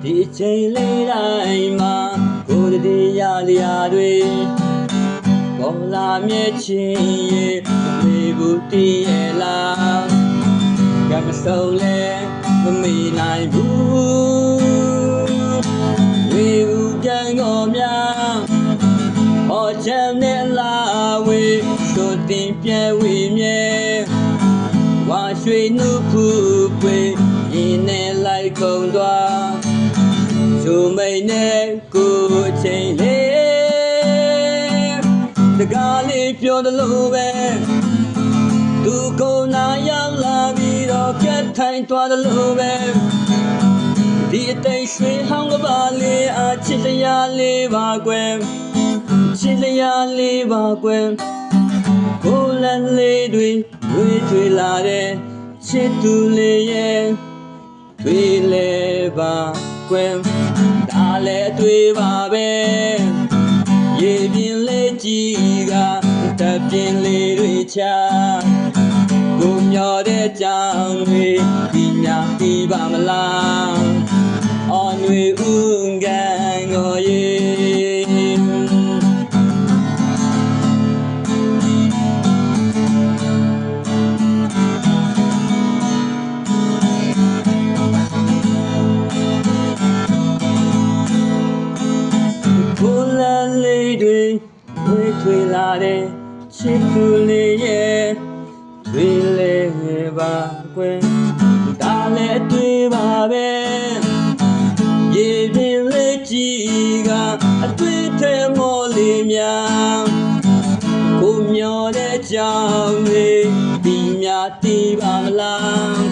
ဒီချိန်လေးတိုင်းမှာကိုယ်တည်းရလျာတွေပေါ်လာမြဲချင်းရဲ့မမေဘူးတည်ရဲ့လားကမဆုံးလဲမမေနိုင်ဘူးဝေဦးပြန်တော်များဟောချမ်းနဲ့လာဝေသို့တင်ပြဲဝေမြဲဝါရွှေနှုတ်ဖူးပွေရင်နဲ့လိုက်ကုန်သွားဇုံမိန်နဲ့ကိုချိန်လေးတကားလေးပြောသလိုပဲသူကိုနာရောက်လာပြီးတော့ပြတ်ထိုင်သွားသလိုပဲဒီအသိရွှေဟောင်းကပါလေးအချစ်တရားလေးပါကွယ်ချစ်တရားလေးပါကွယ်ကိုယ်လည်းလေးတွေတွေလာတဲ့ချစ်သူလေးရဲ့တွေလေပါကွယ်ဒါလည်းတွေ့ပါပဲရေပြင်းလေးကြီးကတပ်ပြင်းလေးတွေချကိုမျောတဲ့ကြောင်တွေဒီညာဒီပါမလားအော်တွေဦးကန်ကိုရေထွေလာတဲ့ချစ်သူလေးရဲ့ထွေလေးပါကွယ်ဒါလည်းတွေ့ပါပဲရေပြင်းလေးကြီးကအတွေ့ထဲမော်လေးများကိုမျောတဲ့ကြောင်လေးဒီများတီးပါမလား